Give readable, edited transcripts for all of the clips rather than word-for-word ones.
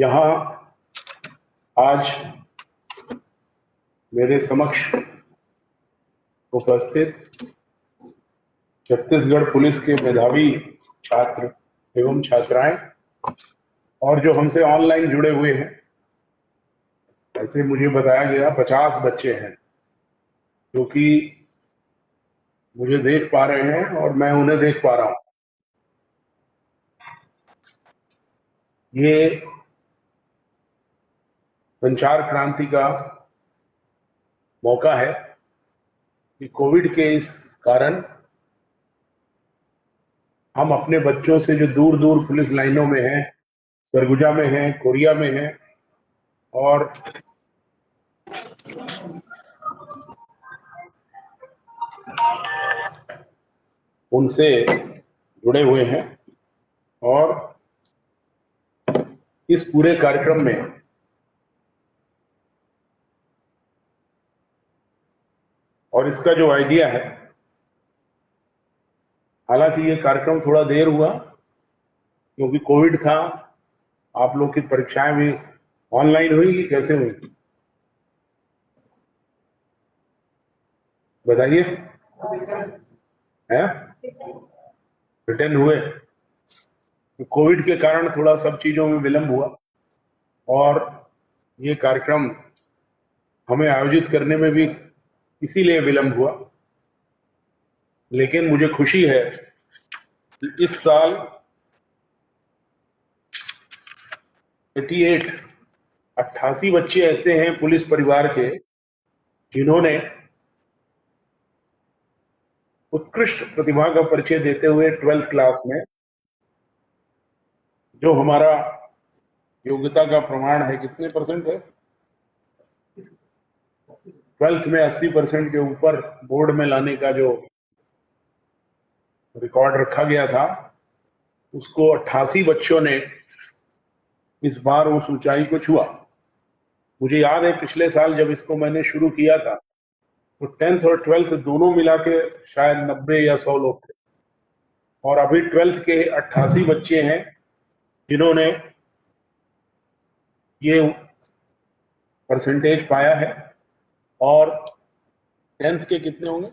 यहाँ आज मेरे समक्ष उपस्थित छत्तीसगढ़ पुलिस के मेधावी छात्र एवं छात्राएं और जो हमसे ऑनलाइन जुड़े हुए हैं, ऐसे मुझे बताया गया 50 बच्चे हैं जो कि मुझे देख पा रहे हैं और मैं उन्हें देख पा रहा हूं। ये संचार क्रांति का मौका है कि कोविड के इस कारण हम अपने बच्चों से जो दूर दूर पुलिस लाइनों में हैं, सरगुजा में हैं, कोरिया में हैं और उनसे जुड़े हुए हैं और इस पूरे कार्यक्रम में और इसका जो आइडिया है, हालांकि ये कार्यक्रम थोड़ा देर हुआ क्योंकि कोविड था। आप लोग की परीक्षाएं भी ऑनलाइन हुई कि कैसे हुई, बताइए। हैं? रिटर्न हुए। कोविड के कारण थोड़ा सब चीजों में विलंब हुआ और ये कार्यक्रम हमें आयोजित करने में भी इसीलिए विलंब हुआ। लेकिन मुझे खुशी है कि इस साल 88 बच्चे ऐसे हैं पुलिस परिवार के जिन्होंने उत्कृष्ट प्रतिभा का परिचय देते हुए 12th क्लास में, जो हमारा योग्यता का प्रमाण है, कितने परसेंट है? 12th में 80% के ऊपर बोर्ड में लाने का जो रिकॉर्ड रखा गया था, उसको 88 बच्चों ने इस बार उस ऊंचाई को छुआ। मुझे याद है पिछले साल जब इसको मैंने शुरू किया था तो 10th और 12th दोनों मिला के शायद 90 या 100 लोग थे और अभी 12th के 88 बच्चे हैं जिन्होंने ये परसेंटेज पाया है। और 10th के कितने होंगे?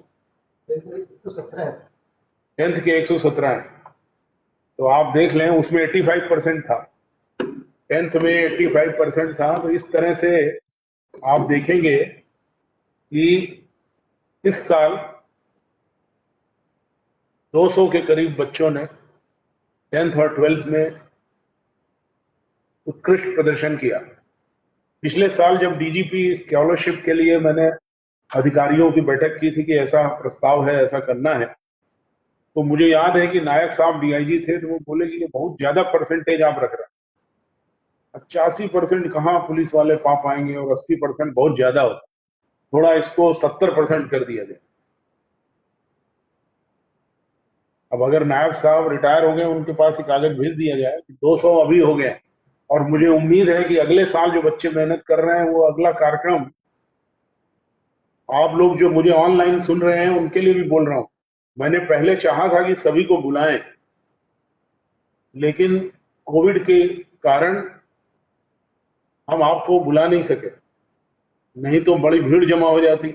10th के 117 है। तो आप देख लें, उसमें 85% था, 10th में 85% था। तो इस तरह से आप देखेंगे कि इस साल 200 के करीब बच्चों ने 10th और 12th में उत्कृष्ट प्रदर्शन किया। पिछले साल जब डीजीपी स्कॉलरशिप के लिए मैंने अधिकारियों की बैठक की थी कि ऐसा प्रस्ताव है, ऐसा करना है, तो मुझे याद है कि नायक साहब डीआईजी थे, तो वो बोले कि बहुत ज्यादा परसेंटेज आप रख रहे हैं, 85% कहाँ पुलिस वाले पा पाएंगे और 80% बहुत ज्यादा होता, थोड़ा इसको 70% कर दिया जाए। अब अगर नायक साहब रिटायर हो गए, उनके पास एक कागज भेज दिया जाए कि 200 अभी हो गए, और मुझे उम्मीद है कि अगले साल जो बच्चे मेहनत कर रहे हैं, वो अगला कार्यक्रम आप लोग जो मुझे ऑनलाइन सुन रहे हैं उनके लिए भी बोल रहा हूं। मैंने पहले चाहा था कि सभी को बुलाएं, लेकिन कोविड के कारण हम आपको बुला नहीं सके, नहीं तो बड़ी भीड़ जमा हो जाती।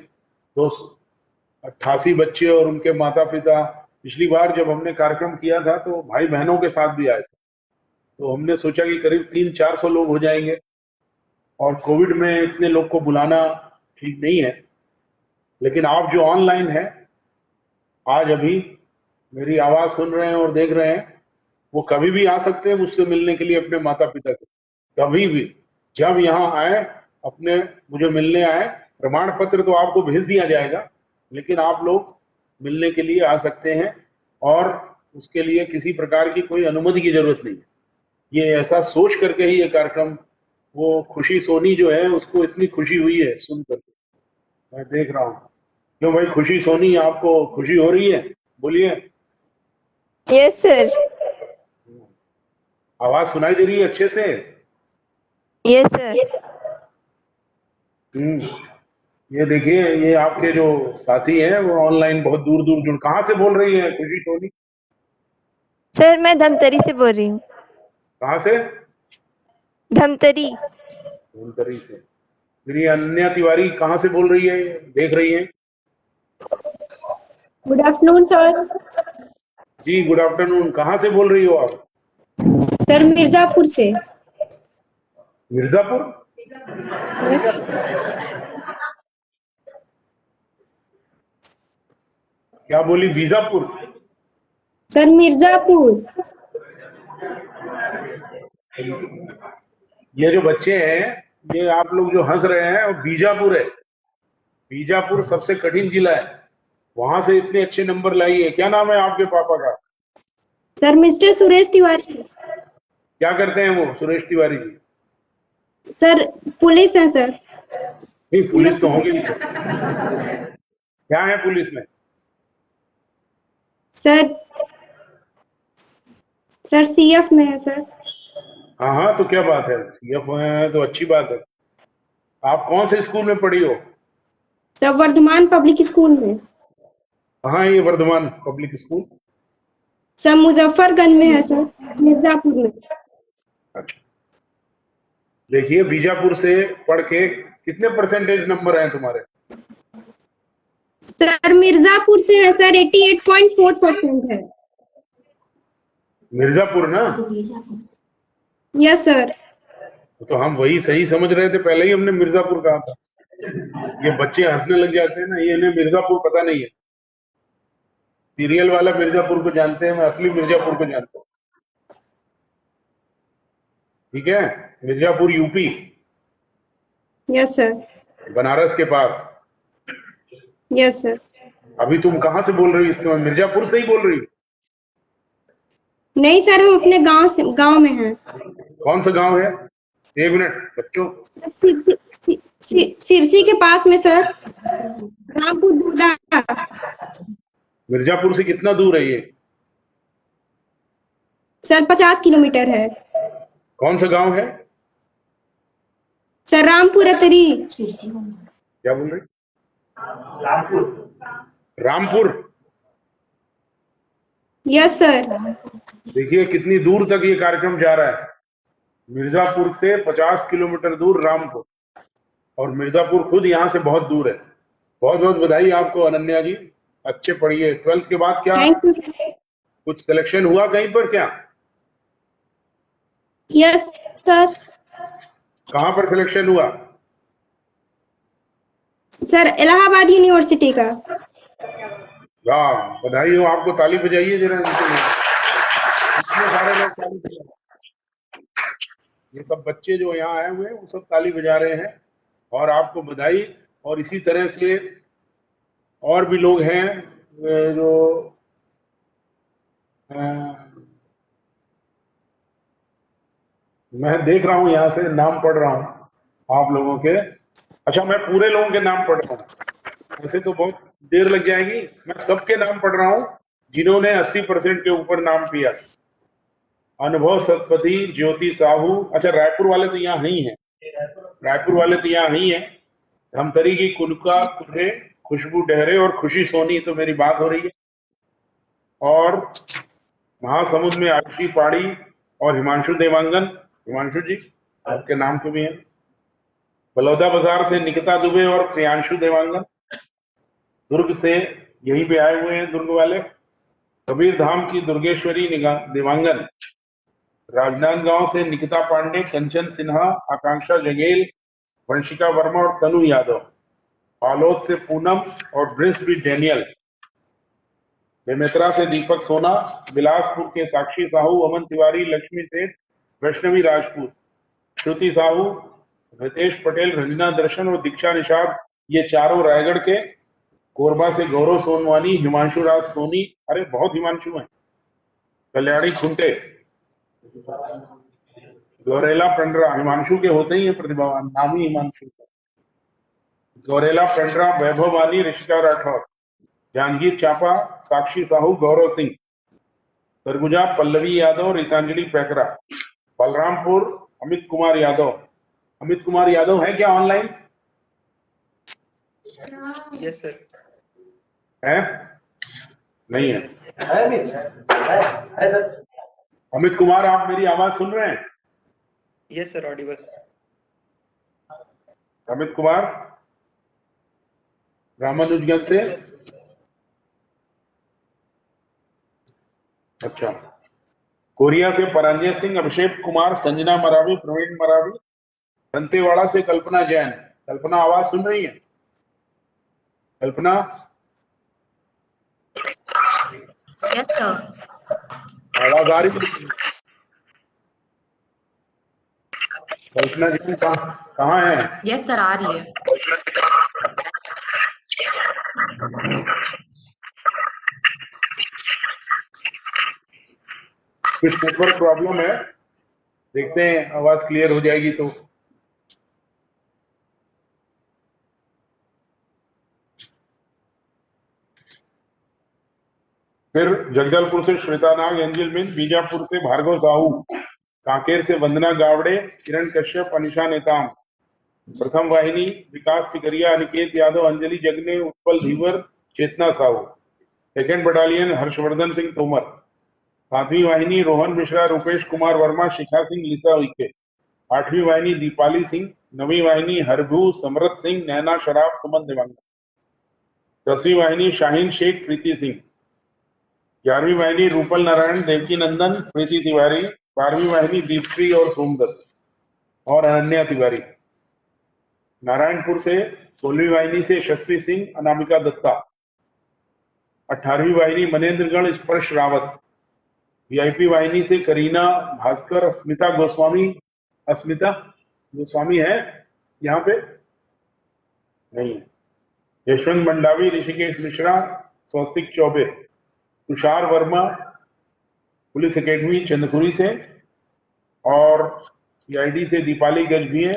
88 बच्चे और उनके माता पिता। पिछली बार जब हमने कार्यक्रम किया था तो भाई बहनों के साथ भी आए थे, तो हमने सोचा कि करीब 300-400 लोग हो जाएंगे और कोविड में इतने लोग को बुलाना ठीक नहीं है। लेकिन आप जो ऑनलाइन है, आज अभी मेरी आवाज सुन रहे हैं और देख रहे हैं, वो कभी भी आ सकते हैं मुझसे मिलने के लिए अपने माता पिता को, कभी भी। जब यहाँ आए, अपने मुझे मिलने आए, प्रमाण पत्र तो आपको भेज दिया जाएगा, लेकिन आप लोग मिलने के लिए आ सकते हैं और उसके लिए किसी प्रकार की कोई अनुमति की जरूरत नहीं है। ये ऐसा सोच करके ही ये कार्यक्रम, वो खुशी सोनी जो है उसको इतनी खुशी हुई है सुन करके, मैं देख रहा हूँ। क्यों भाई खुशी सोनी, आपको खुशी हो रही है? बोलिए। Yes sir. आवाज सुनाई दे रही है अच्छे से? Yes sir. ये देखिए, ये आपके जो साथी हैं वो ऑनलाइन बहुत दूर दूर जुड़। कहाँ से बोल रही है खुशी सोनी? सर मैं धमतरी से बोल रही हूँ। कहाँ से? धमतरी। धमतरी से। फिर ये अनन्या तिवारी कहाँ से बोल रही है, देख रही है? Good afternoon sir. जी गुड आफ्टरनून। कहाँ से बोल रही हो आप? सर मिर्जापुर से। मिर्जापुर? यस क्या बोली, बीजापुर? सर मिर्जापुर। ये जो बच्चे हैं, ये आप लोग जो हंस रहे हैं, वो बीजापुर है। बीजापुर सबसे कठिन जिला है, वहां से इतने अच्छे नंबर लाई है। क्या नाम है आपके पापा का? Sir mister Suresh Tiwari. क्या करते हैं वो सुरेश तिवारी जी? सर पुलिस है सर। नहीं, पुलिस तो होगी नहीं। क्या है पुलिस में? सर सर सीएफ में है सर। हाँ हाँ, तो क्या बात है, सीएफ है तो अच्छी बात है। आप कौन से स्कूल में पढ़ी हो? सर वर्धमान पब्लिक स्कूल में। कहाँ है ये Vardhaman public school? Sir Muzaffarganj में है सर, मिर्जापुर में। अच्छा। देखिए, बीजापुर से पढ़ के कितने परसेंटेज नंबर हैं तुम्हारे? सर मिर्जापुर से है सर 88.4% है। मिर्जापुर ना? Yes sir. तो हम वही सही समझ रहे थे, पहले ही हमने मिर्जापुर कहा था। ये बच्चे हंसने लग जाते हैं ना, ये इन्हें मिर्जापुर पता नहीं है। सीरियल वाला मिर्जापुर को जानते हैं, मैं असली मिर्जापुर को जानता हूँ। ठीक है, Mirzapur UP, yes sir. Banaras के पास। Yes sir. अभी तुम कहाँ से बोल रही हो इस समय? मिर्जापुर से ही बोल रही हो? नहीं सर, हम अपने गांव में हैं। कौन सा गांव है? एक मिनट बच्चों। सिरसी के पास में सर, रामपुर बुर्दा। मिर्जापुर से कितना दूर है ये? सर 50 किलोमीटर है। कौन सा गांव है? सर रामपुर अतरी। क्या बोल रही? रामपुर। Yes sir. देखिए कितनी दूर तक ये कार्यक्रम जा रहा है। मिर्जापुर से 50 किलोमीटर दूर रामपुर, और मिर्जापुर खुद यहाँ से बहुत दूर है। बहुत बहुत बधाई आपको अनन्या जी, अच्छे पढ़िए। 12th के बाद क्या थैंक यू। कुछ सिलेक्शन हुआ कहीं पर क्या? Yes sir. कहाँ पर सिलेक्शन हुआ? सर इलाहाबाद यूनिवर्सिटी का। वाह, बधाई हो आपको, ताली बजाइए जरा इनके लिए। इतने सारे लोग ताली बजा, ये सब बच्चे जो यहाँ आए हुए हैं वो सब ताली बजा रहे हैं, और आपको बधाई। और इसी तरह से और भी लोग हैं जो मैं देख रहा हूँ, यहाँ से नाम पढ़ रहा हूँ आप लोगों के। अच्छा, मैं पूरे लोगों के नाम पढ़ रहा हूँ, ऐसे तो बहुत देर लग जाएगी। मैं सबके नाम पढ़ रहा हूँ जिन्होंने 80% के ऊपर नाम किया। अनुभव सतपथी, ज्योति साहू। अच्छा, रायपुर वाले तो यहाँ नहीं है, रायपुर वाले तो यहाँ नहीं है। धमतरी की कुनका कुरे, खुशबू डहरे और खुशी सोनी, तो मेरी बात हो रही है। और महासमुंद में आयुषी पाड़ी और हिमांशु देवांगन। हिमांशु जी आपके नाम तो भी है। बलौदा बाजार से निकिता दुबे और प्रियांशु देवांगन। दुर्ग से यहीं पे आए हुए हैं दुर्ग वाले। कबीर धाम की दुर्गेश्वरी देवांगन। राजनांदगांव से निकिता पांडे, कंचन सिन्हा, आकांक्षा जगेल, वंशिका वर्मा और तनु यादव। बालोद से पूनम और ब्रिंसबी डेनियल। बेमेतरा से दीपक सोना, बिलासपुर के साक्षी साहू, अमन तिवारी, लक्ष्मी सेठ, वैष्णवी राजपूत, श्रुति साहू, रितेश पटेल, रंजना दर्शन और दीक्षा निषाद, ये चारों रायगढ़ के। कोरबा से गौरव सोनवानी, हिमांशु राज सोनी, अरे बहुत हिमांशु हैं। कल्याणी खुंटे, गौरेला पेंड्रा, हिमांशु के होते ही है प्रतिभावान, नाम ही हिमांशु। गौरेला पेंड्रा, वैभव वानी, ऋषिका राठौर, जांगीर चापा, साक्षी साहू, गौरव सिंह, सरगुजा पल्लवी यादव, रीतांजलि पैकरा। बलरामपुर अमित कुमार यादव। अमित कुमार यादव है क्या ऑनलाइन? Yes sir. है? नहीं है? है सर। अमित कुमार, आप मेरी आवाज सुन रहे हैं? Yes sir, Audible. Amit Kumar Ramanujganj से। अच्छा। कोरिया से परांजय सिंह, अभिषेक कुमार, संजना मरावी, प्रवीण मरावी। दंतेवाड़ा से कल्पना जैन। कल्पना आवाज सुन रही है? कल्पना यस सर। आवाज आ रही है? कल्पना जैन कहाँ है? यस सर, आ रही है। कुछ नेटवर्क प्रॉब्लम है, देखते हैं आवाज क्लियर हो जाएगी तो। फिर जगदलपुर से श्वेता नाग, एंजल मिन, बीजापुर से भार्गव साहू, कांकेर से वंदना गावड़े, किरण कश्यप, अनिशा नेताम। प्रथम वाहिनी विकास टिकरिया, अनिकेत यादव, अंजलि जगने, उत्पल धीवर, चेतना साहू। Second battalion Harshvardhan Singh Tomar. सातवीं वाहिनी रोहन मिश्रा, रूपेश कुमार वर्मा, शिखा सिंह, लिसा उइके। आठवीं वाहिनी दीपाली सिंह। नवीं वाहिनी हरभू, समरत सिंह, नैना शराफ, सुमन दिवंगत। 10वीं वाहिनी शाहीन शेख, प्रीति सिंह। 11वीं वाहिनी रूपल नारायण, देवकी नंदन, प्रीति तिवारी। 12वीं वाहिनी दीप्ति और सोमदत्त और अनन्या तिवारी। नारायणपुर से 16वीं वाहिनी से यशस्वी सिंह, अनामिका दत्ता। 18वीं वाहिनी मनेन्द्रगढ़, स्पर्श रावत। वीआईपी वाहिनी से करीना भास्कर, अस्मिता गोस्वामी। अस्मिता गोस्वामी है यहाँ पे? नहीं है। यशवंत मंडावी, ऋषिकेश मिश्रा, स्वस्तिक चौबे। तुषार वर्मा पुलिस एकेडमी चंदखुरी से। और सीआईडी से दीपाली गजभिये।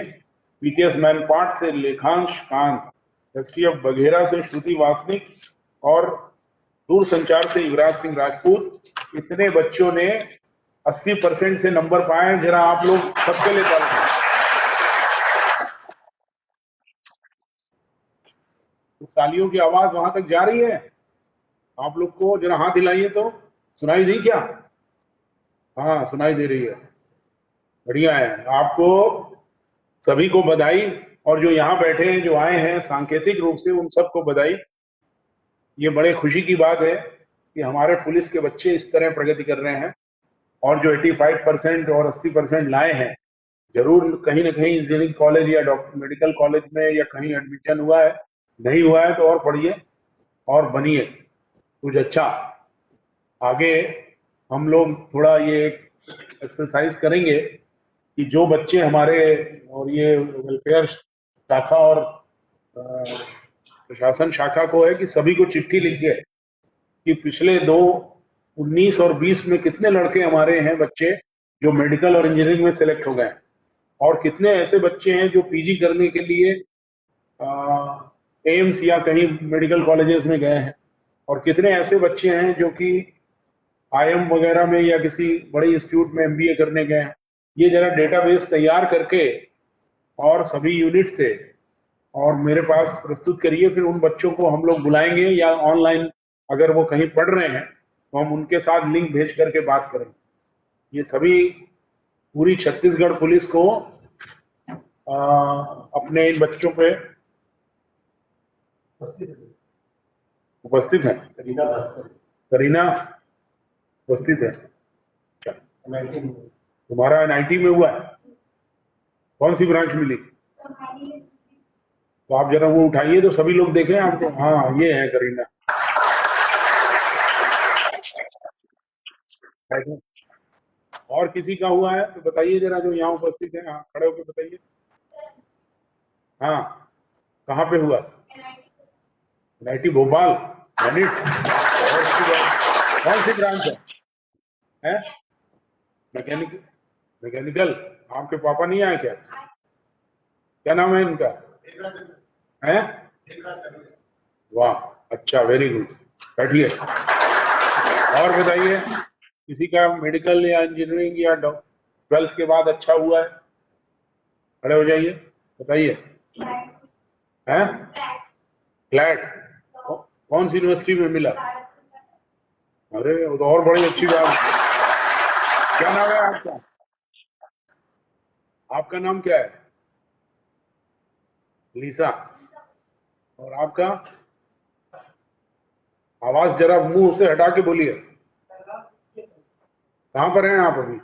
पीटीएस मैनपाट से लेखांश कांत। एसटीएफ बघेरा से श्रुति वासनिक। और दूरसंचार से युवराज सिंह राजपूत। इतने बच्चों ने 80% से नंबर पाए। जरा आप लोग सबके लिए ताली। तो तालियों की आवाज वहां तक जा रही है? आप लोग को जरा हाथ हिलाइए तो। सुनाई दी क्या? हाँ, सुनाई दे रही है। बढ़िया है। आपको सभी को बधाई, और जो यहाँ बैठे हैं, जो आए हैं सांकेतिक रूप से, उन सबको बधाई। ये बड़े खुशी की बात है कि हमारे पुलिस के बच्चे इस तरह प्रगति कर रहे हैं। और जो 85% और 80% लाए हैं, जरूर कहीं ना कहीं इंजीनियरिंग कॉलेज या डॉक्टर मेडिकल कॉलेज में या कहीं एडमिशन हुआ है। नहीं हुआ है तो और पढ़िए और बनिए कुछ अच्छा। आगे हम लोग थोड़ा ये एक्सरसाइज करेंगे कि जो बच्चे हमारे, और ये वेलफेयर शाखा और प्रशासन शाखा को है कि सभी को चिट्ठी लिख के कि पिछले 19 और 20 में कितने लड़के हमारे हैं बच्चे जो मेडिकल और इंजीनियरिंग में सिलेक्ट हो गए, और कितने ऐसे बच्चे हैं जो पीजी करने के लिए एम्स या कहीं मेडिकल कॉलेजेस में गए हैं, और कितने ऐसे बच्चे हैं जो कि आईएम वगैरह में या किसी बड़े इंस्टीट्यूट में एमबीए करने गए हैं। ये जरा डेटाबेस तैयार करके और सभी यूनिट से और मेरे पास प्रस्तुत करिए। फिर उन बच्चों को हम लोग बुलाएंगे, या ऑनलाइन अगर वो कहीं पढ़ रहे हैं तो हम उनके साथ लिंक भेज करके बात करेंगे। ये सभी पूरी छत्तीसगढ़ पुलिस को अपने इन बच्चों पे उपस्थित है। करीना उपस्थित है। तुम्हारा एनआईटी में हुआ है? कौन सी ब्रांच मिली? तो आप जरा वो उठाइए तो सभी लोग देखें आपको। हाँ, ये है करीना। और किसी का हुआ है तो बताइए जरा, जो यहाँ उपस्थित है। हाँ, खड़े होकर बताइए। हाँ, कहाँ पे हुआ? एनआईटी भोपाल। गणित। कौन सी ब्रांच है? मैकेनिकल। आपके पापा नहीं आए क्या? क्या नाम है इनका? है? वाह, अच्छा, वेरी गुड। बैठिए। और बताइए, किसी का मेडिकल या इंजीनियरिंग या 12th के बाद अच्छा हुआ है? खड़े हो जाइए, बताइए। हैं? फ्लैट। कौन सी यूनिवर्सिटी में मिला? अरे, वो तो और बड़ी अच्छी बात है। क्या नाम है आपका? आपका नाम क्या है? लीसा। और आपका? आवाज जरा मुंह से हटा के बोलिए। कहां पर हैं आप अभी?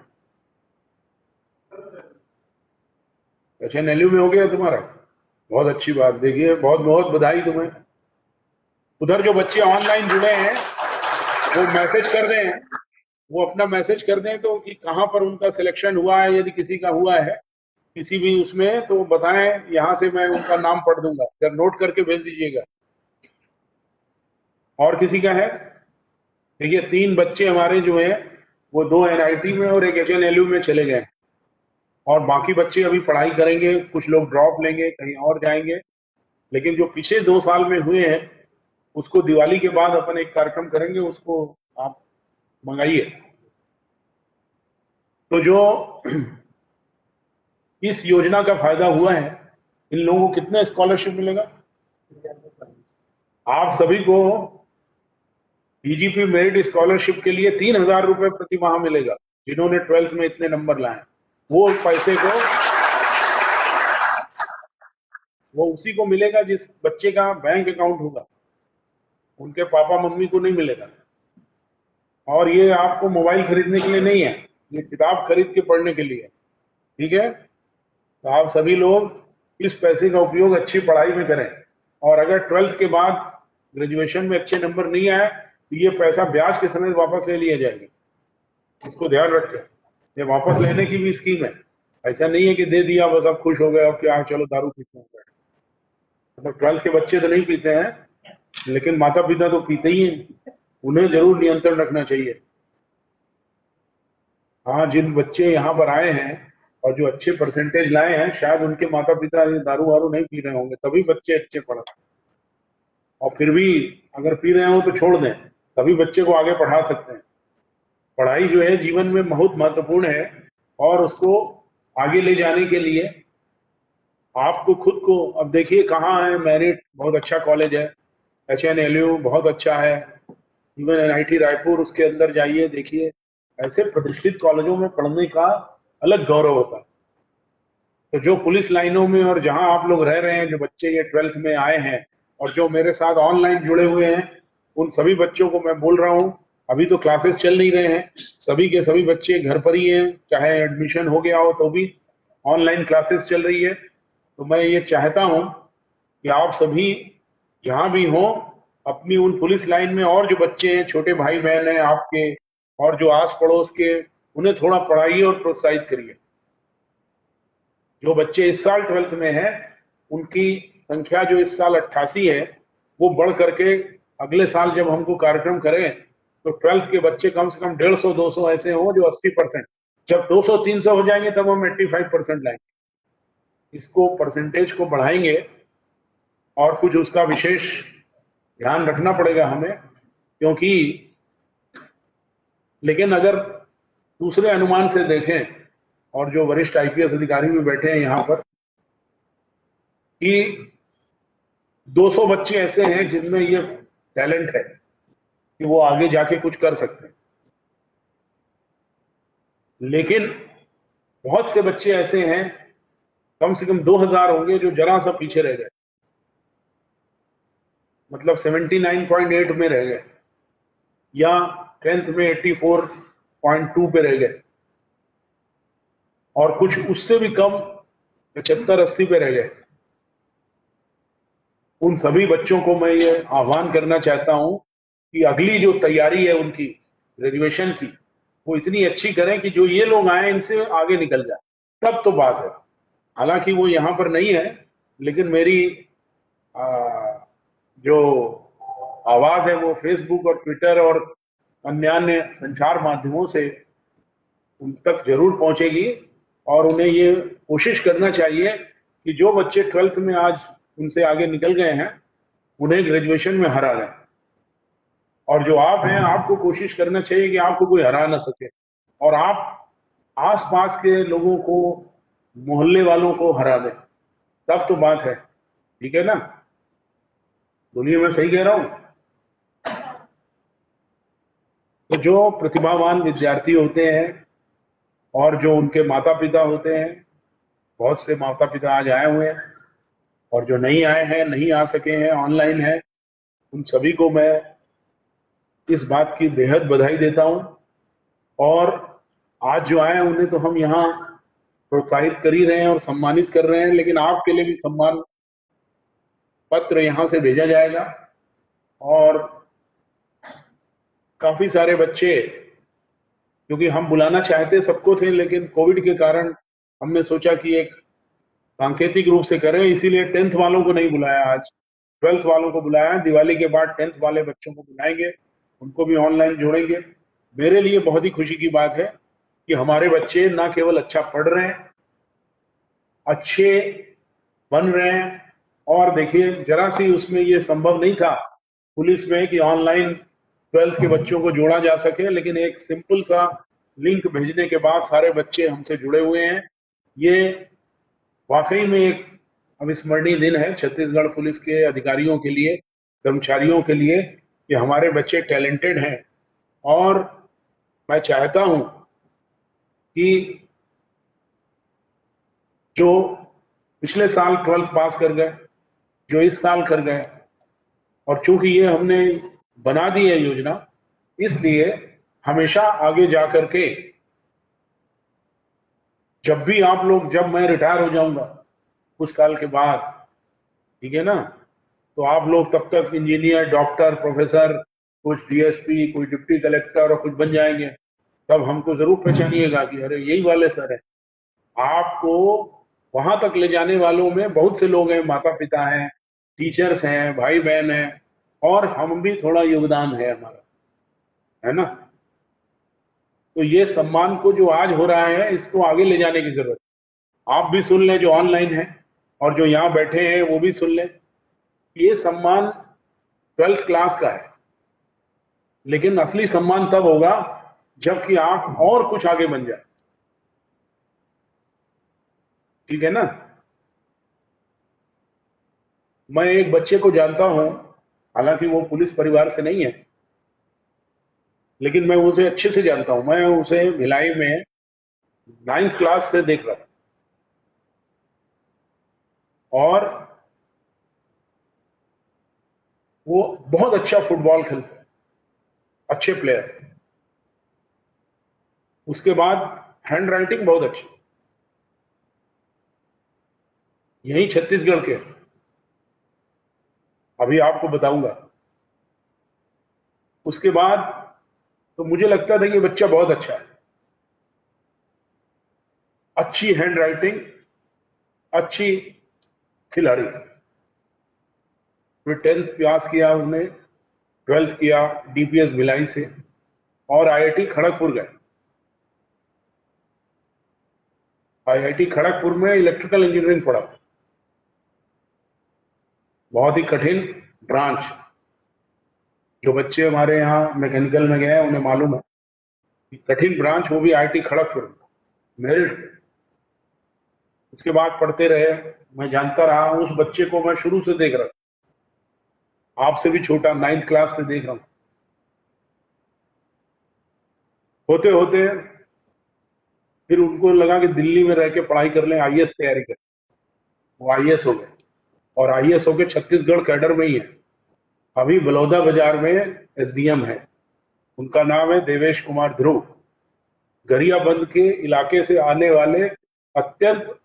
अच्छा, नेल्यू में हो गया तुम्हारा? बहुत अच्छी बात। देखिए, बहुत बहुत बधाई तुम्हें। उधर जो बच्चे ऑनलाइन जुड़े हैं वो मैसेज कर दें, वो अपना मैसेज कर दें तो कि कहां पर उनका सिलेक्शन हुआ है। यदि किसी का हुआ है किसी भी उसमें तो बताएं, यहां से मैं उनका नाम पढ़ दूंगा। जब नोट करके भेज दीजिएगा। और किसी का है? देखिए, 3 बच्चे हमारे जो हैं वो 2 एनआईटी में और एक एचएनएलयू में चले गए हैं, और बाकी बच्चे अभी पढ़ाई करेंगे। कुछ लोग ड्रॉप लेंगे, कहीं और जाएंगे। लेकिन जो पिछले 2 साल में हुए हैं उसको दिवाली के बाद अपन एक कार्यक्रम करेंगे, उसको आप मंगाइए। तो जो इस योजना का फायदा हुआ है, इन लोगों को कितना स्कॉलरशिप मिलेगा? आप सभी को डीजीपी मेरिट स्कॉलरशिप के लिए 3,000 रुपए प्रति माह मिलेगा। जिन्होंने 12th में इतने नंबर लाए, वो पैसे को वो उसी को मिलेगा जिस बच्चे का बैंक अकाउंट होगा, उनके पापा मम्मी को नहीं मिलेगा। और ये आपको मोबाइल खरीदने के लिए नहीं है, ये किताब खरीद के पढ़ने के लिए है। ठीक है? तो आप सभी लोग इस पैसे का उपयोग अच्छी पढ़ाई में करें। और अगर 12th के बाद ग्रेजुएशन में अच्छे नंबर नहीं आए तो ये पैसा ब्याज के समेत वापस ले लिया जाएगा। इसको ध्यान रखें। ये वापस लेने की भी स्कीम है। ऐसा नहीं है कि दे दिया बस अब खुश हो गए, अब क्या चलो दारू पीते हैं। मतलब 12th के बच्चे तो नहीं पीते हैं, लेकिन माता पिता तो पीते ही हैं। उन्हें जरूर नियंत्रण रखना चाहिए। हाँ, जिन बच्चे यहाँ पर आए हैं और जो अच्छे परसेंटेज लाए हैं, शायद उनके माता पिता ये दारू वारू नहीं पी रहे होंगे, तभी बच्चे अच्छे पढ़ रहे हैं। और फिर भी अगर पी रहे हो तो छोड़ दें, तभी बच्चे को आगे पढ़ा सकते हैं। पढ़ाई जो है जीवन में बहुत महत्वपूर्ण है, और उसको आगे ले जाने के लिए आपको खुद को, अब देखिए कहाँ है मेरिट, बहुत अच्छा कॉलेज है, एचएनएलयू बहुत अच्छा है, इवन एनआईटी रायपुर, उसके अंदर जाइए देखिए, ऐसे प्रतिष्ठित कॉलेजों में पढ़ने का अलग गौरव होता है। तो जो पुलिस लाइनों में और जहां आप लोग रह रहे हैं, जो बच्चे ये 12th में आए हैं और जो मेरे साथ ऑनलाइन जुड़े हुए हैं, उन सभी बच्चों को मैं बोल रहा हूं, अभी तो क्लासेस चल नहीं रहे हैं, सभी के सभी बच्चे घर पर ही हैं, चाहे एडमिशन हो गया हो तो भी ऑनलाइन क्लासेस चल रही है। तो मैं ये चाहता हूं कि आप सभी जहां भी हो, अपनी उन पुलिस लाइन में और जो बच्चे हैं, छोटे भाई बहन हैं आपके, और जो आस पड़ोस के, उन्हें थोड़ा पढ़ाइए और प्रोत्साहित करिए। जो बच्चे इस साल 12th में हैं, उनकी संख्या जो इस साल 88 है, वो बढ़ करके अगले साल जब हमको कार्यक्रम करें तो 12th के बच्चे कम से कम 150-200 ऐसे हों जो 80%, जब 200-300 हो जाएंगे तब हम 85% लाएंगे। इसको परसेंटेज को बढ़ाएंगे, और कुछ उसका विशेष ध्यान रखना पड़ेगा हमें, क्योंकि लेकिन अगर दूसरे अनुमान से देखें, और जो वरिष्ठ आईपीएस अधिकारी भी बैठे हैं यहाँ पर, कि 200 बच्चे ऐसे हैं जिनमें ये टैलेंट है कि वो आगे जाके कुछ कर सकते हैं, लेकिन बहुत से बच्चे ऐसे हैं, कम से कम 2000 होंगे, जो जरा सा पीछे रह गए, मतलब 79.8 में रह गए, या 10th में 84.2 पे रह गए, और कुछ उससे भी कम 75-80 पे रह गए। उन सभी बच्चों को मैं ये आह्वान करना चाहता हूं कि अगली जो तैयारी है उनकी ग्रेजुएशन की, वो इतनी अच्छी करें कि जो ये लोग आए इनसे आगे निकल जाए, तब तो बात है। हालांकि वो यहाँ पर नहीं है, लेकिन मेरी जो आवाज है वो फेसबुक और ट्विटर और अन्य संचार माध्यमों से उन तक जरूर पहुंचेगी, और उन्हें ये कोशिश करना चाहिए कि जो बच्चे 12th में आज उनसे आगे निकल गए हैं, उन्हें ग्रेजुएशन में हरा दें। और जो आप हैं, आपको कोशिश करना चाहिए कि आपको कोई हरा ना सके, और आप आसपास के लोगों को, मोहल्ले वालों को हरा दें, तब तो बात है। ठीक है ना? बोलिए, मैं सही कह रहा हूं? तो जो प्रतिभावान विद्यार्थी होते हैं और जो उनके माता पिता होते हैं, बहुत से माता पिता आज आए हुए हैं, और जो नहीं आए हैं, नहीं आ सके हैं, ऑनलाइन है, उन सभी को मैं इस बात की बेहद बधाई देता हूं। और आज जो आए हैं उन्हें तो हम यहाँ प्रोत्साहित कर ही रहे हैं और सम्मानित कर रहे हैं, लेकिन आपके लिए भी सम्मान पत्र यहाँ से भेजा जाएगा। और काफी सारे बच्चे, क्योंकि हम बुलाना चाहते सबको थे, लेकिन कोविड के कारण हमने सोचा कि एक सांकेतिक रूप से करें, इसीलिए 10th वालों को नहीं बुलाया, आज 12th वालों को बुलाया। दिवाली के बाद 10th वाले बच्चों को बुलाएंगे, उनको भी ऑनलाइन जोड़ेंगे। मेरे लिए बहुत ही खुशी की बात है कि हमारे बच्चे ना केवल अच्छा पढ़ रहे हैं, अच्छे बन रहे हैं। और देखिए, जरा सी उसमें ये संभव नहीं था पुलिस में कि ऑनलाइन 12th के बच्चों को जोड़ा जा सके, लेकिन एक सिंपल सा लिंक भेजने के बाद सारे बच्चे हमसे जुड़े हुए हैं। ये वाकई में एक अविस्मरणीय दिन है छत्तीसगढ़ पुलिस के अधिकारियों के लिए, कर्मचारियों के लिए, कि हमारे बच्चे टैलेंटेड हैं। और मैं चाहता हूं कि जो पिछले साल 12th पास कर गए, जो इस साल कर गए, और चूंकि ये हमने बना दी है योजना, इसलिए हमेशा आगे जाकर के जब भी आप लोग, जब मैं रिटायर हो जाऊंगा कुछ साल के बाद, ठीक है ना, तो आप लोग तब तक इंजीनियर, डॉक्टर, प्रोफेसर, कुछ डीएसपी, कोई डिप्टी कलेक्टर और कुछ बन जाएंगे। तब हमको जरूर पहचानिएगा कि अरे यही वाले सर है। आपको वहां तक ले जाने वालों में बहुत से लोग हैं, माता पिता हैं, टीचर्स हैं, भाई बहन हैं, और हम भी थोड़ा योगदान है हमारा, है ना। तो ये सम्मान को जो आज हो रहा है, इसको आगे ले जाने की जरूरत है। आप भी सुन लें जो ऑनलाइन है, और जो यहाँ बैठे हैं वो भी सुन लें। ये सम्मान 12th क्लास का है, लेकिन असली सम्मान तब होगा जबकि आप और कुछ आगे बन जाए, ठीक है ना। मैं एक बच्चे को जानता हूं, हालांकि वो पुलिस परिवार से नहीं है, लेकिन मैं उसे अच्छे से जानता हूं। मैं उसे भिलाई में 9th क्लास से देख रहा था, और वो बहुत अच्छा फुटबॉल खेलता है, अच्छे प्लेयर। उसके बाद हैंड राइटिंग बहुत अच्छी, यही छत्तीसगढ़ के, अभी आपको बताऊंगा। उसके बाद तो मुझे लगता था कि बच्चा बहुत अच्छा है, अच्छी हैंड राइटिंग, अच्छी खिलाड़ी। फिर 10th पास किया उसने, 12th किया डीपीएस भिलाई से, और आईआईटी खड़गपुर गए। आईआईटी खड़गपुर में इलेक्ट्रिकल इंजीनियरिंग पढ़ा, बहुत ही कठिन ब्रांच। जो बच्चे हमारे यहाँ मैकेनिकल में गए हैं उन्हें मालूम है कि कठिन ब्रांच, वो भी आईआईटी खड़गपुर, मेरिट। उसके बाद पढ़ते रहे, मैं जानता रहा। उस बच्चे को मैं शुरू से देख रहा था, आपसे भी छोटा, 9th क्लास से देख रहा हूं। होते होते फिर उनको लगा कि दिल्ली में रह के पढ़ाई कर लें, आईएएस तैयारी करें। वो आईएएस हो गए, और आईएएस होके छत्तीसगढ़ कैडर में ही है। अभी बलौदा बाजार में एसडीएम है। उनका नाम है देवेश कुमार ध्रुव। गरियाबंद के इलाके से आने वाले, अत्यंत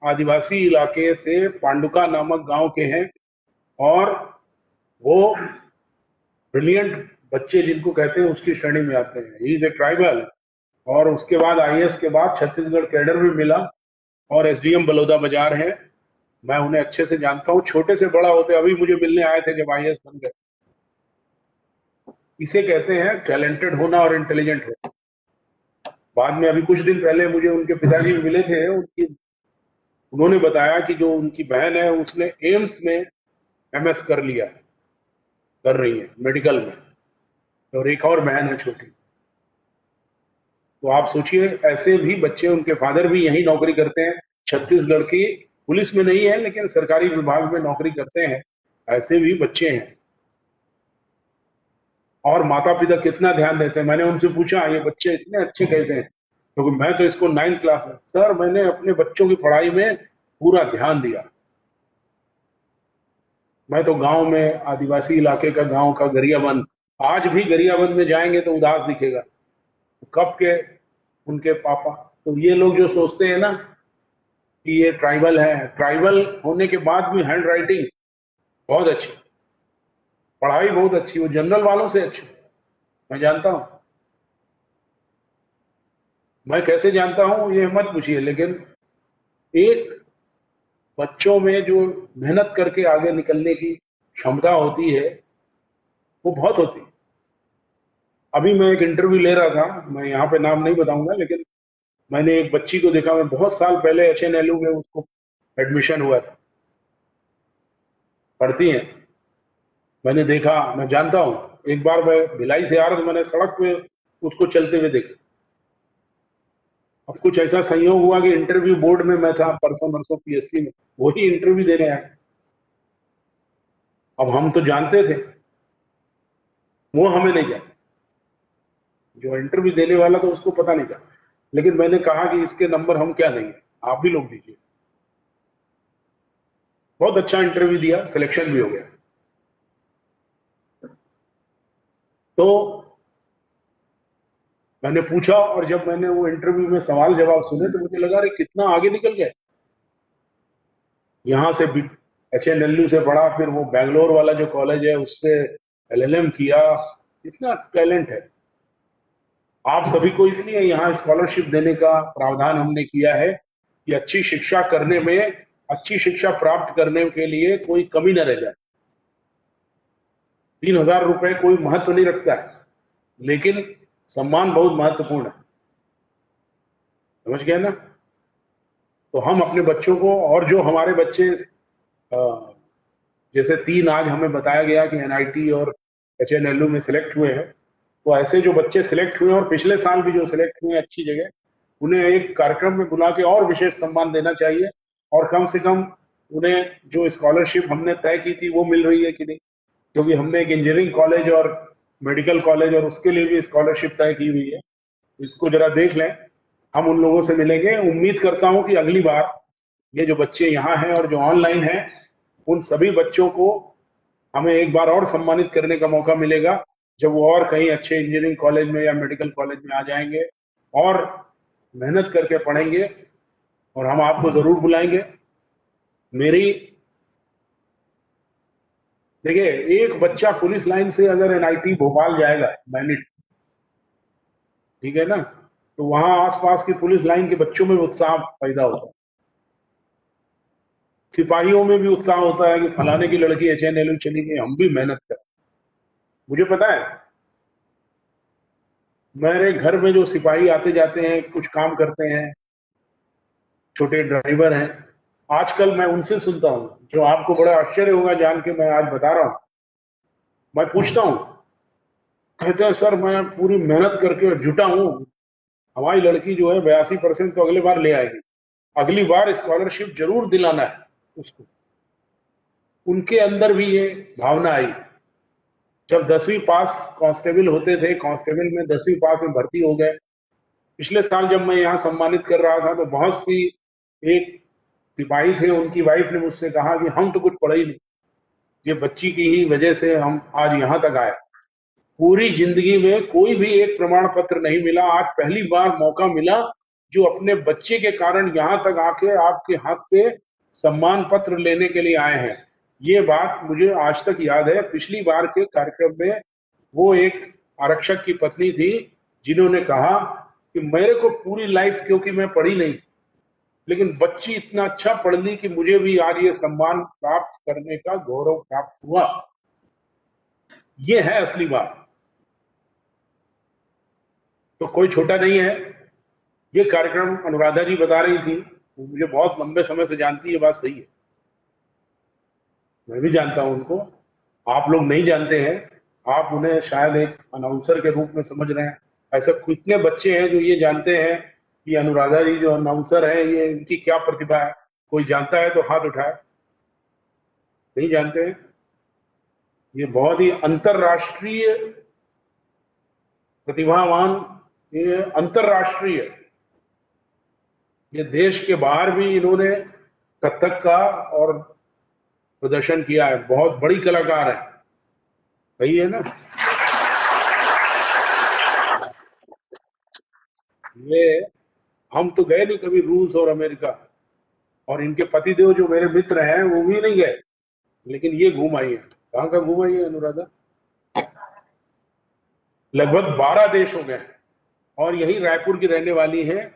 आदिवासी इलाके से, पांडुका नामक गांव के हैं। और वो ब्रिलियंट बच्चे जिनको कहते हैं उसकी श्रेणी में आते हैं। He is a tribal. और उसके बाद आईएएस के बाद छत्तीसगढ़ कैडर में मिला, और एसडीएम बलौदा बाजार है। मैं उन्हें अच्छे से जानता हूं, छोटे से बड़ा होते अभी मुझे मिलने आए थे जब आईएएस बन गए। इसे कहते हैं टैलेंटेड होना और इंटेलिजेंट होना। बाद में अभी कुछ दिन पहले मुझे उनके पिताजी मिले थे, उन्होंने बताया कि जो उनकी बहन है उसने एम्स में एमएस कर लिया, कर रही है मेडिकल में, और एक और बहन है छोटी। तो आप सोचिए, ऐसे भी बच्चे, उनके फादर भी यही नौकरी करते हैं, छत्तीसगढ़ की पुलिस में नहीं है लेकिन सरकारी विभाग में नौकरी करते हैं। ऐसे भी बच्चे हैं, और माता पिता कितना ध्यान देते हैं। मैंने उनसे पूछा, ये बच्चे इतने अच्छे कैसे हैं? क्योंकि मैं तो इसको 9th क्लास में, सर मैंने अपने बच्चों की पढ़ाई में पूरा ध्यान दिया। मैं तो गांव में, आदिवासी इलाके का, गांव का गरियाबंद, आज भी गरियाबंद में जाएंगे तो उदास दिखेगा। कब के उनके पापा, तो ये लोग जो सोचते हैं ना कि ये ट्राइबल है, ट्राइबल होने के बाद भी हैंड राइटिंग बहुत अच्छी, पढ़ाई बहुत अच्छी, वो जनरल वालों से अच्छी, मैं जानता हूं। मैं कैसे जानता हूं ये मत पूछिए, लेकिन एक बच्चों में जो मेहनत करके आगे निकलने की क्षमता होती है वो बहुत होती है। अभी मैं एक इंटरव्यू ले रहा था, मैं यहाँ पे नाम नहीं बताऊंगा, लेकिन मैंने एक बच्ची को देखा, मैं बहुत साल पहले HNLU में उसको एडमिशन हुआ था, पढ़ती हैं, मैंने देखा, मैं जानता हूँ। एक बार मैं भिलाई से आ रहा था, मैंने सड़क पे उसको चलते हुए देखा। अब कुछ ऐसा संयोग हुआ कि इंटरव्यू बोर्ड में मैं था परसों नरसों PSC में, वही इंटरव्यू देने आया। अब हम तो जानते थे, वो हमें नहीं जानते, जो इंटरव्यू देने वाला था उसको पता नहीं था। लेकिन मैंने कहा कि इसके नंबर हम क्या देंगे, आप भी लोग दीजिए। बहुत अच्छा इंटरव्यू दिया, सिलेक्शन भी हो गया। तो मैंने पूछा, और जब मैंने वो इंटरव्यू में सवाल जवाब सुने तो मुझे लगा अरे कितना आगे निकल गए। यहां से HNLU से पढ़ा, फिर वो बैंगलोर वाला जो कॉलेज है उससे LLM किया, इतना टैलेंट है। आप सभी को इसलिए यहाँ स्कॉलरशिप देने का प्रावधान हमने किया है कि अच्छी शिक्षा करने में, अच्छी शिक्षा प्राप्त करने के लिए कोई कमी न रह जाए। 3,000 रुपए कोई महत्व नहीं रखता है, लेकिन सम्मान बहुत महत्वपूर्ण है, समझ गए ना। तो हम अपने बच्चों को, और जो हमारे बच्चे जैसे 3 आज हमें बताया गया कि NIT और HNLU में सिलेक्ट हुए हैं, तो ऐसे जो बच्चे सिलेक्ट हुए और पिछले साल भी जो सिलेक्ट हुए अच्छी जगह, उन्हें एक कार्यक्रम में बुला के और विशेष सम्मान देना चाहिए। और कम से कम उन्हें जो स्कॉलरशिप हमने तय की थी वो मिल रही है कि नहीं, क्योंकि हमने एक इंजीनियरिंग कॉलेज और मेडिकल कॉलेज और उसके लिए भी स्कॉलरशिप तय की हुई है। इसको जरा देख लें, हम उन लोगों से मिलेंगे। उम्मीद करता हूं कि अगली बार ये जो बच्चे यहाँ हैं और जो ऑनलाइन हैं, उन सभी बच्चों को हमें एक बार और सम्मानित करने का मौका मिलेगा, जब वो और कहीं अच्छे इंजीनियरिंग कॉलेज में या मेडिकल कॉलेज में आ जाएंगे और मेहनत करके पढ़ेंगे, और हम आपको जरूर बुलाएंगे। मेरी, देखिए, एक बच्चा पुलिस लाइन से अगर NIT भोपाल जाएगा, मैनिट, ठीक है ना, तो वहां आसपास की पुलिस लाइन के बच्चों में उत्साह पैदा होता है, सिपाहियों में भी उत्साह होता है कि फलाने की लड़की HNLU चली गई, हम भी मेहनत करें। मुझे पता है, मेरे घर में जो सिपाही आते जाते हैं, कुछ काम करते हैं, छोटे ड्राइवर हैं, आजकल मैं उनसे सुनता हूं, जो आपको बड़ा आश्चर्य होगा जान के मैं आज बता रहा हूं। मैं पूछता हूं, कहते हैं सर मैं पूरी मेहनत करके जुटा हूं, हमारी लड़की जो है 82% तो अगले बार ले आएगी, अगली बार स्कॉलरशिप जरूर दिलाना है उसको। उनके अंदर भी ये भावना आई। जब 10वीं पास कांस्टेबल होते थे, कांस्टेबल में 10वीं पास में भर्ती हो गए। पिछले साल जब मैं यहाँ सम्मानित कर रहा था तो बहुत सी, एक सिपाही थे, उनकी वाइफ ने मुझसे कहा कि हम तो कुछ पढ़े ही नहीं, ये बच्ची की ही वजह से हम आज यहाँ तक आए। पूरी जिंदगी में कोई भी एक प्रमाण पत्र नहीं मिला, आज पहली बार मौका मिला, जो अपने बच्चे के कारण यहाँ तक आके आपके हाथ से सम्मान पत्र लेने के लिए आए हैं। ये बात मुझे आज तक याद है। पिछली बार के कार्यक्रम में वो एक आरक्षक की पत्नी थी जिन्होंने कहा कि मेरे को पूरी लाइफ, क्योंकि मैं पढ़ी नहीं, लेकिन बच्ची इतना अच्छा पढ़ ली कि मुझे भी आज ये सम्मान प्राप्त करने का गौरव प्राप्त हुआ। ये है असली बात, तो कोई छोटा नहीं है। ये कार्यक्रम अनुराधा जी बता रही थी, वो मुझे बहुत लंबे समय से जानती है, बात सही है, मैं भी जानता हूं उनको, आप लोग नहीं जानते हैं, आप उन्हें शायद एक अनाउंसर के रूप में समझ रहे हैं। ऐसे कितने बच्चे हैं जो ये जानते हैं कि अनुराधा जी जो अनाउंसर है, ये इनकी क्या प्रतिभा है। कोई जानता है तो हाथ उठाए। नहीं जानते हैं। ये बहुत ही अंतरराष्ट्रीय प्रतिभावान, ये अंतरराष्ट्रीय ये देश के बाहर भी इन्होंने कथक का और प्रदर्शन किया है, बहुत बड़ी कलाकार है, सही है ना। ये हम तो गए नहीं कभी रूस और अमेरिका, और इनके पतिदेव जो मेरे मित्र हैं वो भी नहीं गए, लेकिन ये घूम आई है। कहाँ का घूम आई है अनुराधा? लगभग 12 देश हो गए, और यही रायपुर की रहने वाली है,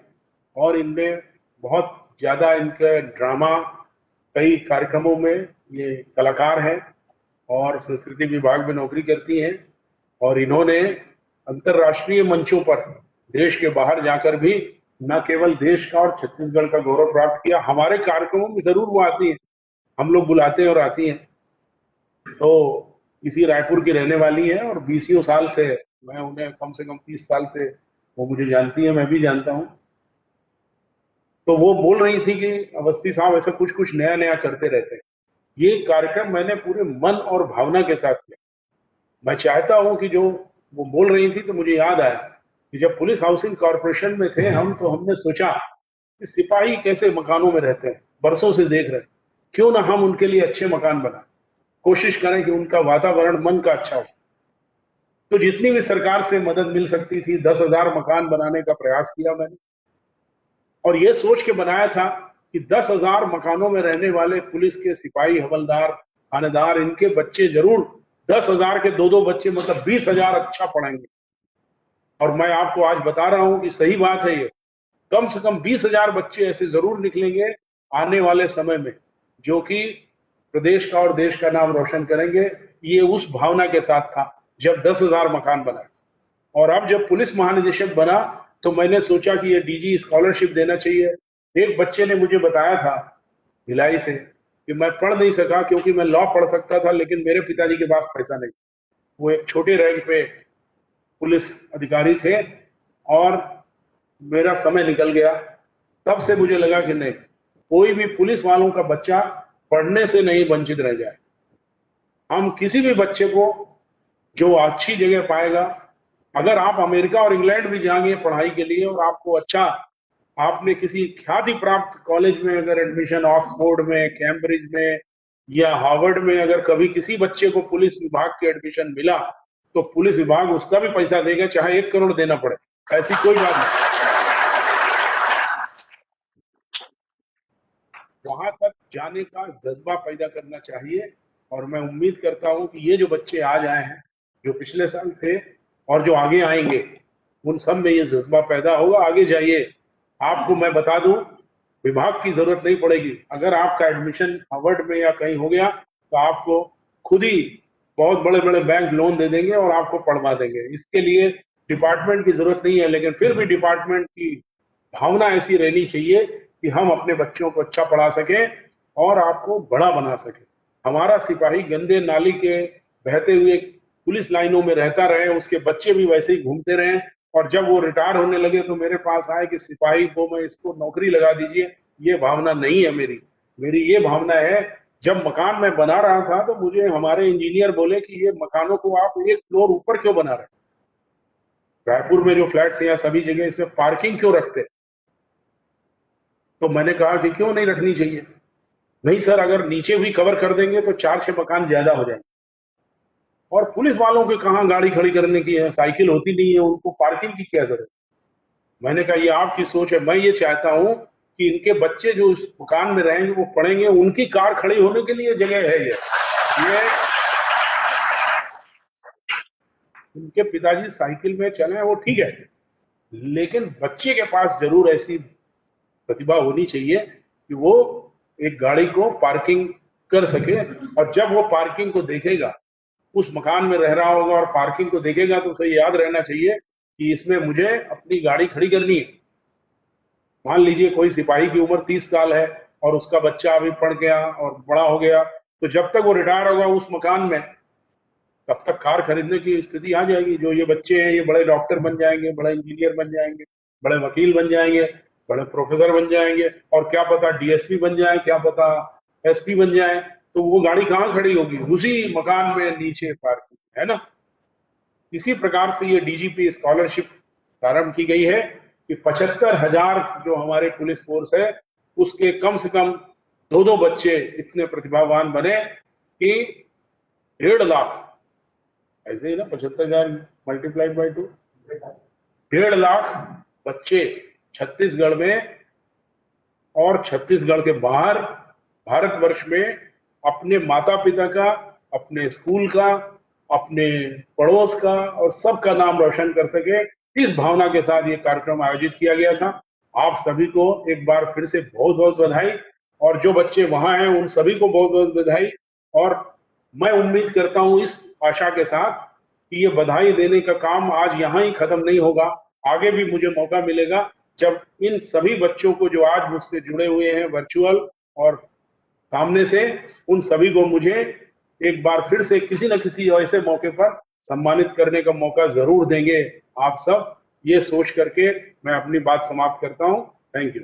और इनमें बहुत ज्यादा इनके ड्रामा, कई कार्यक्रमों में ये कलाकार हैं और संस्कृति विभाग में नौकरी करती हैं, और इन्होंने अंतर्राष्ट्रीय मंचों पर देश के बाहर जाकर भी न केवल देश का और छत्तीसगढ़ का गौरव प्राप्त किया, हमारे कार्यक्रमों में जरूर वो आती है, हम लोग बुलाते हैं और आती हैं। तो इसी रायपुर की रहने वाली है, और 20 साल से, मैं उन्हें कम से कम 30 साल से वो मुझे जानती है, मैं भी जानता हूँ। तो वो बोल रही थी कि अवस्थी साहब ऐसा कुछ कुछ नया नया करते रहते हैं। ये कार्यक्रम मैंने पूरे मन और भावना के साथ किया। मैं चाहता हूं कि जो वो बोल रही थी तो मुझे याद आया कि जब पुलिस हाउसिंग कॉर्पोरेशन में थे हम, तो हमने सोचा कि सिपाही कैसे मकानों में रहते हैं, बरसों से देख रहे हैं, क्यों ना हम उनके लिए अच्छे मकान बनाएं, कोशिश करें कि उनका वातावरण मन का अच्छा हो। तो जितनी भी सरकार से मदद मिल सकती थी, 10,000 मकान बनाने का प्रयास किया मैंने, और ये सोच के बनाया था कि 10,000 मकानों में रहने वाले पुलिस के सिपाही, हवलदार, थानेदार, इनके बच्चे जरूर 10,000 के दो बच्चे, मतलब 20,000 अच्छा पढ़ेंगे। और मैं आपको आज बता रहा हूं कि सही बात है, ये कम से कम 20,000 बच्चे ऐसे जरूर निकलेंगे आने वाले समय में, जो कि प्रदेश का और देश का नाम रोशन करेंगे। ये उस भावना के साथ था जब 10,000 मकान बनाए। और अब जब पुलिस महानिदेशक बना तो मैंने सोचा कि ये डीजी स्कॉलरशिप देना चाहिए। एक बच्चे ने मुझे बताया था भिलाई से कि मैं पढ़ नहीं सका क्योंकि मैं लॉ पढ़ सकता था, लेकिन मेरे पिताजी के पास पैसा नहीं। वो एक छोटे रैंक पे पुलिस अधिकारी थे, और मेरा समय निकल गया। तब से मुझे लगा कि नहीं, कोई भी पुलिस वालों का बच्चा पढ़ने से नहीं वंचित रह जाए। हम किसी भी बच्चे को जो अच्छी जगह पाएगा, अगर आप अमेरिका और इंग्लैंड भी जाएंगे पढ़ाई के लिए और आपको अच्छा, आपने किसी ख्याति प्राप्त कॉलेज में अगर एडमिशन, ऑक्सफोर्ड में, कैम्ब्रिज में या हार्वर्ड में, अगर कभी किसी बच्चे को पुलिस विभाग के एडमिशन मिला, तो पुलिस विभाग उसका भी पैसा देगा, चाहे 1 करोड़ देना पड़े, ऐसी कोई बात नहीं। वहां तक जाने का जज्बा पैदा करना चाहिए, और मैं उम्मीद करता हूं कि ये जो बच्चे आज आए हैं, जो पिछले साल थे और जो आगे आएंगे, उन सब में ये जज्बा पैदा होगा। आगे जाइए, आपको मैं बता दूं, विभाग की जरूरत नहीं पड़ेगी। अगर आपका एडमिशन हार्वर्ड में या कहीं हो गया तो आपको खुद ही बहुत बड़े बड़े बैंक लोन दे देंगे और आपको पढ़वा देंगे। इसके लिए डिपार्टमेंट की जरूरत नहीं है, लेकिन फिर भी डिपार्टमेंट की भावना ऐसी रहनी चाहिए कि हम अपने बच्चों को अच्छा पढ़ा सकें और आपको बड़ा बना सकें। हमारा सिपाही गंदे नाली के बहते हुए पुलिस लाइनों में रहता रहे, उसके बच्चे भी वैसे ही घूमते रहे, और जब वो रिटायर होने लगे तो मेरे पास आए कि सिपाही को मैं इसको नौकरी लगा दीजिए। ये भावना नहीं है मेरी। मेरी ये भावना है, जब मकान मैं बना रहा था तो मुझे हमारे इंजीनियर बोले कि ये मकानों को आप 1 फ्लोर ऊपर क्यों बना रहे हैं? रायपुर में जो फ्लैट्स हैं सभी जगह, इसमें पार्किंग क्यों रखते? तो मैंने कहा कि क्यों नहीं रखनी चाहिए। नहीं सर, अगर नीचे भी कवर कर देंगे तो 4-6 मकान ज्यादा हो जाएंगे। और पुलिस वालों के कहाँ गाड़ी खड़ी करने की है, साइकिल होती नहीं है, उनको पार्किंग की क्या जरूरत? मैंने कहा ये आपकी सोच है, मैं ये चाहता हूं कि इनके बच्चे जो इस मकान में रहेंगे वो पढ़ेंगे, उनकी कार खड़ी होने के लिए जगह है। ये उनके पिताजी साइकिल में चले वो ठीक है, लेकिन बच्चे के पास जरूर ऐसी प्रतिभा होनी चाहिए कि वो एक गाड़ी को पार्किंग कर सके। और जब वो पार्किंग को देखेगा, उस मकान में रह रहा होगा और पार्किंग को देखेगा, तो उसे याद रहना चाहिए कि इसमें मुझे अपनी गाड़ी खड़ी करनी है। मान लीजिए कोई सिपाही की उम्र 30 साल है और उसका बच्चा अभी पढ़ गया और बड़ा हो गया, तो जब तक वो रिटायर होगा उस मकान में, तब तक कार खरीदने की स्थिति आ जाएगी। जो ये बच्चे हैं ये बड़े डॉक्टर बन जाएंगे, बड़े इंजीनियर बन जाएंगे, बड़े वकील बन जाएंगे, बड़े प्रोफेसर बन जाएंगे, और क्या पता डीएसपी बन जाए, क्या पता एसपी बन जाए। तो वो गाड़ी कहाँ खड़ी होगी? उसी मकान में नीचे पार्किंग है ना। इसी प्रकार से ये डीजीपी स्कॉलरशिप प्रारंभ की गई है, कि 75,000 जो हमारे पुलिस फोर्स है उसके कम से कम 2-2 बच्चे इतने प्रतिभावान बने कि 1.5 लाख, ऐसे ही ना, 75,000 मल्टीप्लाइड बाई 2, 1.5 लाख बच्चे छत्तीसगढ़ में और छत्तीसगढ़ के बाहर भारतवर्ष में अपने माता पिता का, अपने स्कूल का, अपने पड़ोस का और सबका नाम रोशन कर सके, इस भावना के साथ ये कार्यक्रम आयोजित किया गया था। आप सभी को एक बार फिर से बहुत बहुत बधाई, और जो बच्चे वहां हैं उन सभी को बहुत बहुत बधाई। और मैं उम्मीद करता हूं इस आशा के साथ कि ये बधाई देने का काम आज यहां ही खत्म नहीं होगा, आगे भी मुझे मौका मिलेगा जब इन सभी बच्चों को जो आज मुझसे जुड़े हुए हैं वर्चुअल और सामने से, उन सभी को मुझे एक बार फिर से किसी न किसी ऐसे मौके पर सम्मानित करने का मौका जरूर देंगे आप सब। ये सोच करके मैं अपनी बात समाप्त करता हूं। Thank you.